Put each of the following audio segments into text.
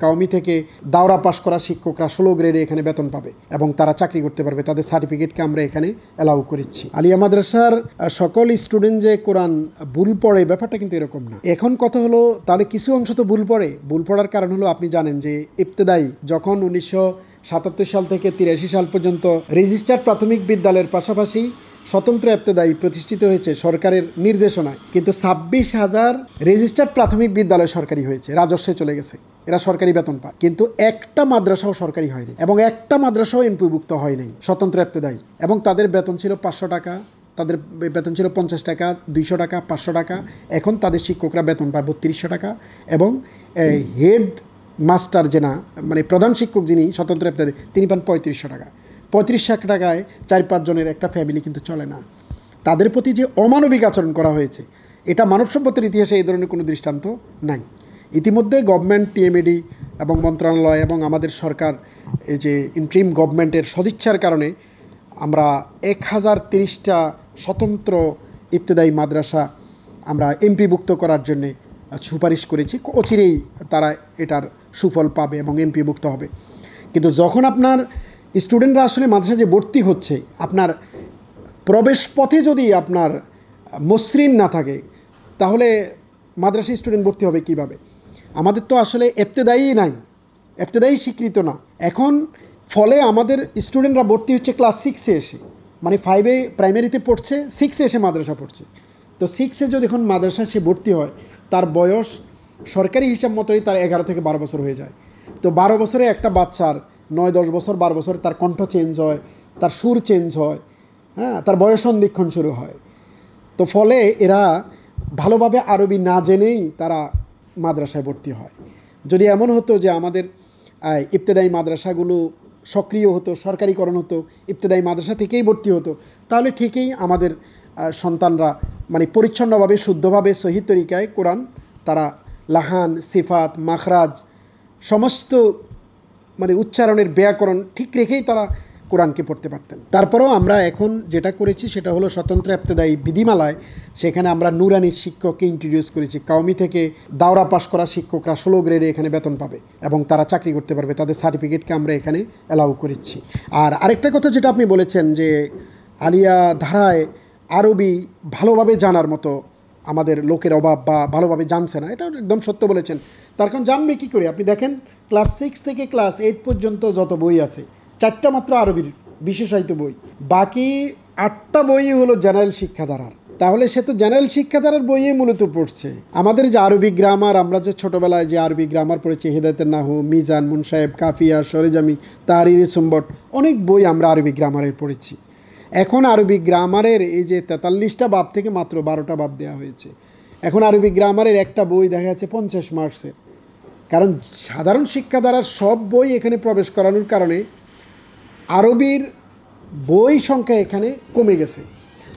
কাউমি থেকে দাওরা পাশ করা শিক্ষকরা 16 গ্রেডে এখানে বেতন পাবে এবং তারা চাকরি করতে পারবে, তাদের সার্টিফিকেটকে আমরা এখানে অ্যালাউ করেছি। আলিয়া মাদ্রাসার সকল স্টুডেন্ট যে কোরআন ভুল পড়ে ব্যাপারটা কিন্তু এরকম না। এখন কথা হলো তাহলে কিছু অংশ তো ভুল পড়ার কারণ হলো আপনি জানেন যে ইবতেদায়ী যখন 1977 সাল থেকে 83 সাল পর্যন্ত রেজিস্টার্ড প্রাথমিক বিদ্যালয়ের পাশাপাশি স্বতন্ত্র ইবতেদায়ী প্রতিষ্ঠিত হয়েছে সরকারের নির্দেশনায়, কিন্তু 26,000 রেজিস্টার্ড প্রাথমিক বিদ্যালয় সরকারি হয়েছে, রাজস্বে চলে গেছে, এরা সরকারি বেতন পায়, কিন্তু একটা মাদ্রাসাও সরকারি হয়নি এবং একটা মাদ্রাসাও এমপিভুক্ত হয় নাই স্বতন্ত্র ইবতেদায়ী, এবং তাদের বেতন ছিল 500 টাকা, তাদের বেতন ছিল 50 টাকা, 200 টাকা, 500 টাকা। এখন তাদের শিক্ষকরা বেতন পায় 3200 টাকা এবং হেড মাস্টার যে না মানে প্রধান শিক্ষক যিনি স্বতন্ত্র ইবতেদায়ী তিনি পান 3500 টাকা। 3500 টাকায় 4-5 জনের একটা ফ্যামিলি কিন্তু চলে না। তাদের প্রতি যে অমানবিক আচরণ করা হয়েছে এটা মানব সভ্যতার ইতিহাসে এই ধরনের কোনো দৃষ্টান্ত নাই। ইতিমধ্যে গভর্নমেন্ট, টিএমএডি এবং মন্ত্রণালয় এবং আমাদের সরকার এই যে ইন্ট্রিম গভর্নমেন্টের সদিচ্ছার কারণে আমরা 1030টা স্বতন্ত্র ইবতেদায়ী মাদ্রাসা আমরা এমপিভুক্ত করার জন্যে সুপারিশ করেছি। অচিরেই তারা এটার সুফল পাবে এবং এমপিভুক্ত হবে। কিন্তু যখন আপনার স্টুডেন্টরা আসলে মাদ্রাসা যে ভর্তি হচ্ছে, আপনার প্রবেশ পথে যদি আপনার মসৃণ না থাকে তাহলে মাদ্রাসা স্টুডেন্ট ভর্তি হবে কিভাবে? আমাদের তো আসলে ইবতেদায়ী নাই, ইবতেদায়ী স্বীকৃত না। এখন ফলে আমাদের স্টুডেন্টরা ভর্তি হচ্ছে ক্লাস 6-এ এসে, মানে 5-এ প্রাইমারিতে পড়ছে, 6-এ এসে মাদ্রাসা পড়ছে। তো 6-এ যদি এখন মাদ্রাসা সে ভর্তি হয় তার বয়স সরকারি হিসাব মতোই তার 11 থেকে 12 বছর হয়ে যায়। তো 12 বছরে একটা বাচ্চার 9-10 বছর 12 বছরে তার কণ্ঠ চেঞ্জ হয়, তার সুর চেঞ্জ হয়, হ্যাঁ, তার বয়স সন্ধিক্ষণ শুরু হয়। তো ফলে এরা ভালোভাবে আরবি না জেনেই তারা মাদ্রাসায় ভর্তি হয়। যদি এমন হতো যে আমাদের ইবতেদায়ী মাদ্রাসাগুলো সক্রিয় হতো, সরকারিকরণ হতো, ইবতেদায়ী মাদ্রাসা থেকেই ভর্তি হতো, তাহলে ঠিকই আমাদের সন্তানরা মানে পরিচ্ছন্নভাবে, শুদ্ধভাবে, সহি তরিকায় কোরআন তারা লাহান, সিফাত, মাখরাজ সমস্ত মানে উচ্চারণের ব্যাকরণ ঠিক রেখেই তারা কোরআনকে পড়তে পারতেন। তারপরেও আমরা এখন যেটা করেছি সেটা হলো স্বতন্ত্র ইবতেদায়ী বিধিমালায় সেখানে আমরা নুরানি শিক্ষককে ইন্ট্রোডিউস করেছি। কাউমি থেকে দাওরা পাশ করা শিক্ষকরা 16 গ্রেডে এখানে বেতন পাবে এবং তারা চাকরি করতে পারবে, তাদের সার্টিফিকেটকে আমরা এখানে অ্যালাউ করেছি। আর আরেকটা কথা যেটা আপনি বলেছেন যে আলিয়া ধারায় আরবি ভালোভাবে জানার মতো আমাদের লোকের অভাব বা ভালোভাবে জানছে না, এটা একদম সত্য বলেছেন। তার কারণ জানবে কী করে? আপনি দেখেন ক্লাস 6 থেকে ক্লাস 8 পর্যন্ত যত বই আছে 4টা মাত্র আরবির বিশেষায়িত বই, বাকি 8টা বই হলো জেনারেল শিক্ষাধারার। তাহলে সে তো জেনারেল শিক্ষাধারার বইয়ে মূলত পড়ছে। আমাদের যে আরবি গ্রামার, আমরা যে ছোটোবেলায় যে আরবি গ্রামার পড়েছি, হেদায়েতের নাহু, মিজান, মুনসাহেব, কাফিয়া, সরেজামি, তাহরির সুম্বট, অনেক বই আমরা আরবি গ্রামারের পড়েছি। এখন আরবি গ্রামারের এই যে 43টা বাব থেকে মাত্র 12টা বাব দেওয়া হয়েছে। এখন আরবি গ্রামারের একটা বই দেখা যাচ্ছে 50 মার্কসের। কারণ সাধারণ শিক্ষাধারার সব বই এখানে প্রবেশ করানোর কারণে আরবির বই সংখ্যা এখানে কমে গেছে।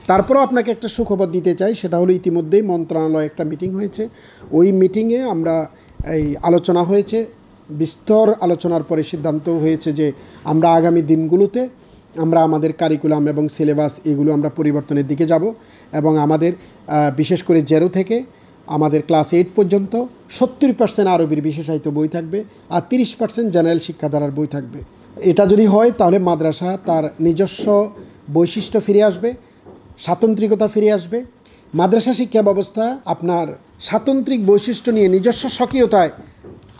তারপরেও আপনাকে একটা সুখবর দিতে চাই, সেটা হলো ইতিমধ্যেই মন্ত্রণালয়ে একটা মিটিং হয়েছে। ওই মিটিংয়ে আমরা এই আলোচনা হয়েছে, বিস্তর আলোচনার পরে সিদ্ধান্ত হয়েছে যে আমরা আগামী দিনগুলোতে আমরা আমাদের কারিকুলাম এবং সিলেবাস এগুলো আমরা পরিবর্তনের দিকে যাব এবং আমাদের বিশেষ করে 0 থেকে আমাদের ক্লাস 8 পর্যন্ত 70% আরবির বিশেষায়িত বই থাকবে আর 30% জেনারেল শিক্ষাধারার বই থাকবে। এটা যদি হয় তাহলে মাদ্রাসা তার নিজস্ব বৈশিষ্ট্য ফিরে আসবে, স্বাতন্ত্রিকতা ফিরে আসবে। মাদ্রাসা শিক্ষা ব্যবস্থা আপনার স্বাতন্ত্রিক বৈশিষ্ট্য নিয়ে নিজস্ব স্বকীয়তায়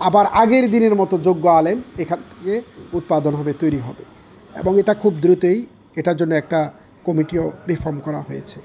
আবার আগের দিনের মতো যোগ্য আলেম এখান থেকে উৎপাদন হবে, তৈরি হবে এবং এটা খুব দ্রুতই এটার জন্য একটা কমিটিও রিফর্ম করা হয়েছে।